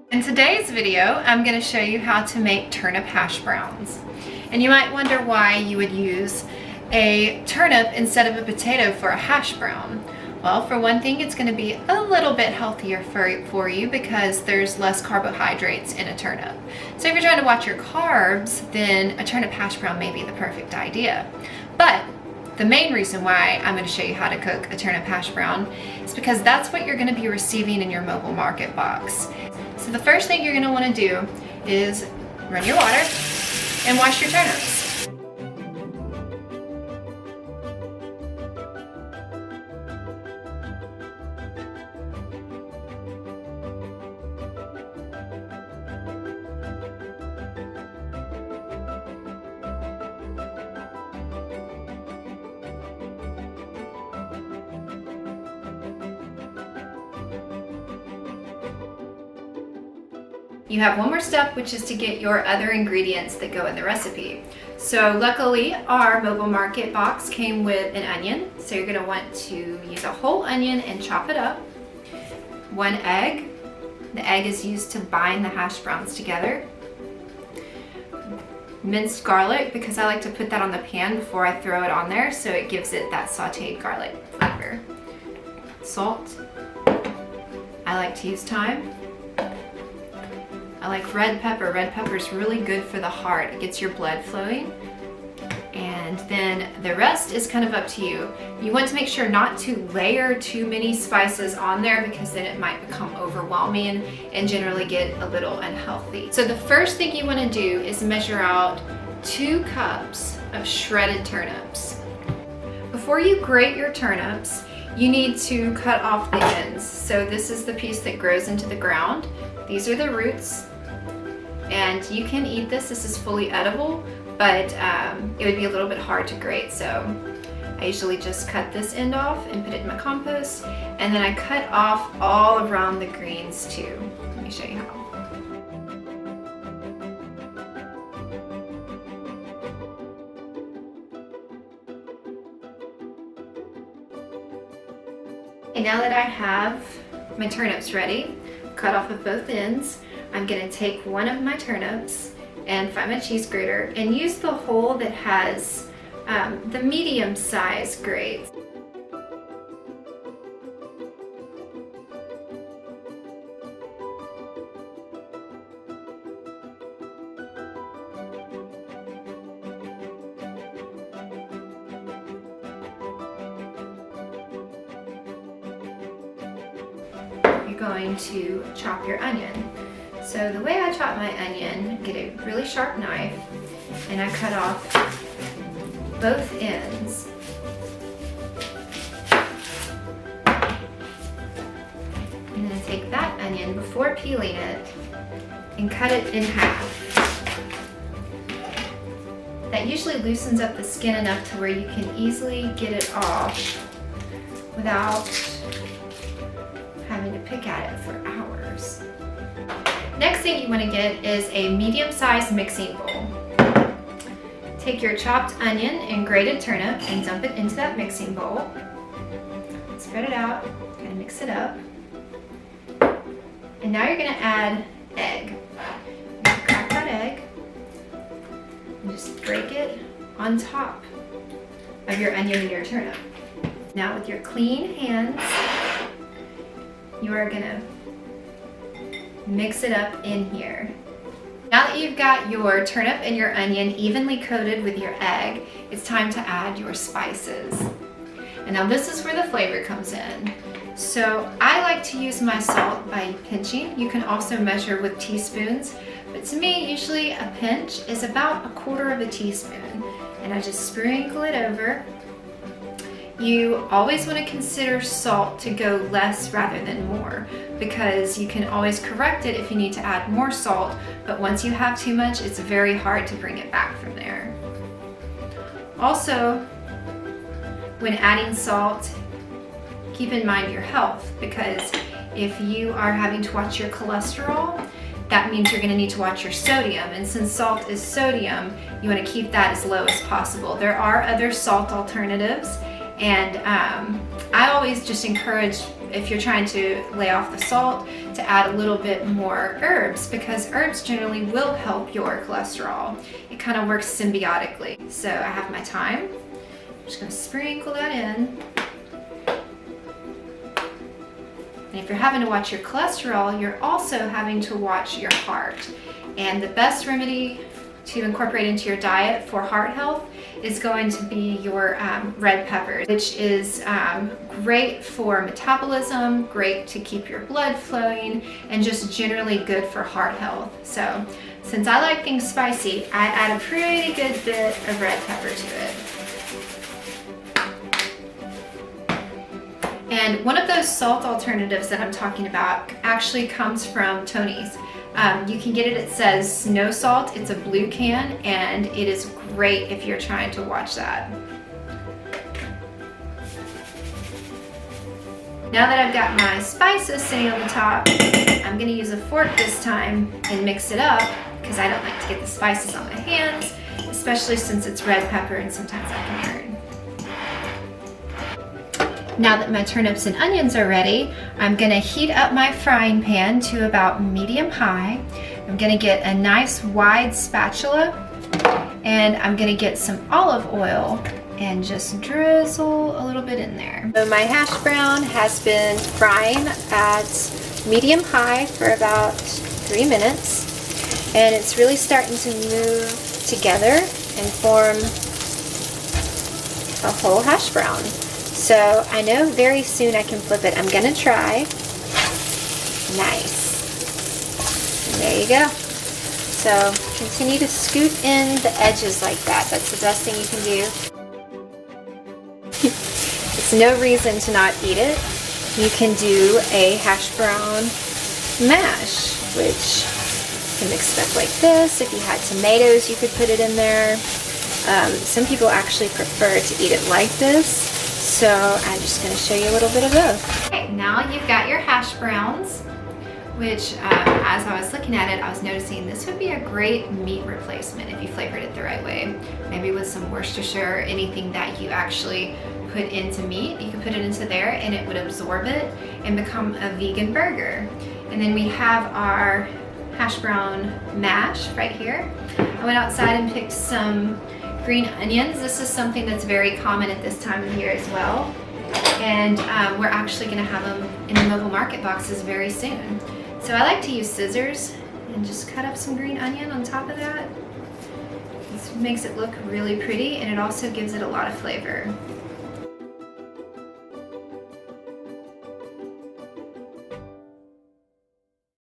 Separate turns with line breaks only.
In today's video, I'm going to show you how to make turnip hash browns. And you might wonder why you would use a turnip instead of a potato for a hash brown. Well, for one thing, it's going to be a little bit healthier for you because there's less carbohydrates in a turnip. So if you're trying to watch your carbs, then a turnip hash brown may be the perfect idea. But the main reason why I'm going to show you how to cook a turnip hash brown is because that's what you're going to be receiving in your mobile market box. So the first thing you're going to want to do is run your water and wash your turnips. You have one more step, which is to get your other ingredients that go in the recipe. So luckily, our mobile market box came with an onion. So you're gonna want to use a whole onion and chop it up. 1 egg. The egg is used to bind the hash browns together. Minced garlic, because I like to put that on the pan before I throw it on there, so it gives it that sauteed garlic flavor. Salt. I like to use thyme. I like red pepper. Red pepper is really good for the heart. It gets your blood flowing. And then the rest is kind of up to you. You want to make sure not to layer too many spices on there because then it might become overwhelming and generally get a little unhealthy. So the first thing you want to do is measure out 2 cups of shredded turnips. Before you grate your turnips, you need to cut off the ends. So this is the piece that grows into the ground. These are the roots, and you can eat this. This is fully edible, but it would be a little bit hard to grate. So I usually just cut this end off and put it in my compost, and then I cut off all around the greens too. Let me show you how. And now that I have my turnips ready, cut off of both ends, I'm going to take one of my turnips and find my cheese grater and use the hole that has the medium size grate. Going to chop your onion. So the way I chop my onion, get a really sharp knife and I cut off both ends. And then I take that onion before peeling it and cut it in half. That usually loosens up the skin enough to where you can easily get it off without having to pick at it for hours. Next thing you want to get is a medium-sized mixing bowl. Take your chopped onion and grated turnip and dump it into that mixing bowl. Spread it out, kind of mix it up. And now you're going to add egg. Crack that egg and just break it on top of your onion and your turnip. Now with your clean hands, you are gonna mix it up in here. Now that you've got your turnip and your onion evenly coated with your egg, it's time to add your spices. And now this is where the flavor comes in. So I like to use my salt by pinching. You can also measure with teaspoons, but to me, usually a pinch is about 1/4 teaspoon. And I just sprinkle it over. You always want to consider salt to go less rather than more because you can always correct it if you need to add more salt, but once you have too much, it's very hard to bring it back from there. Also, when adding salt, keep in mind your health because if you are having to watch your cholesterol, that means you're going to need to watch your sodium, and since salt is sodium, you want to keep that as low as possible. There are other salt alternatives, and I always just encourage if you're trying to lay off the salt, to add a little bit more herbs, because herbs generally will help your cholesterol. It kind of works symbiotically. So I have my thyme. I'm just going to sprinkle that in. And if you're having to watch your cholesterol, you're also having to watch your heart. And the best remedy to incorporate into your diet for heart health is going to be your red peppers, which is great for metabolism, great to keep your blood flowing, and just generally good for heart health. So since I like things spicy, I add a pretty good bit of red pepper to it. And one of those salt alternatives that I'm talking about actually comes from Tony's. You can get it, it says no salt, it's a blue can, and it is great if you're trying to watch that. Now that I've got my spices sitting on the top, I'm gonna use a fork this time and mix it up, because I don't like to get the spices on my hands, especially since it's red pepper and sometimes that can hurt. Now that my turnips and onions are ready, I'm gonna heat up my frying pan to about medium-high. I'm gonna get a nice wide spatula, and I'm gonna get some olive oil and just drizzle a little bit in there. So my hash brown has been frying at medium-high for about 3 minutes, and it's really starting to move together and form a whole hash brown. So I know very soon I can flip it. I'm gonna try. Nice. And there you go. So continue to scoop in the edges like that. That's the best thing you can do. It's no reason to not eat it. You can do a hash brown mash, which you can mix it up like this. If you had tomatoes, you could put it in there. Some people actually prefer to eat it like this. So I'm just going to show you a little bit of both. Okay, now you've got your hash browns, which as I was looking at it, I was noticing this would be a great meat replacement if you flavored it the right way. Maybe with some Worcestershire, anything that you actually put into meat, you could put it into there and it would absorb it and become a vegan burger. And then we have our hash brown mash right here. I went outside and picked some green onions. This is something that's very common at this time of year as well. And we're actually gonna have them in the mobile market boxes very soon. So I like to use scissors and just cut up some green onion on top of that. This makes it look really pretty, and it also gives it a lot of flavor.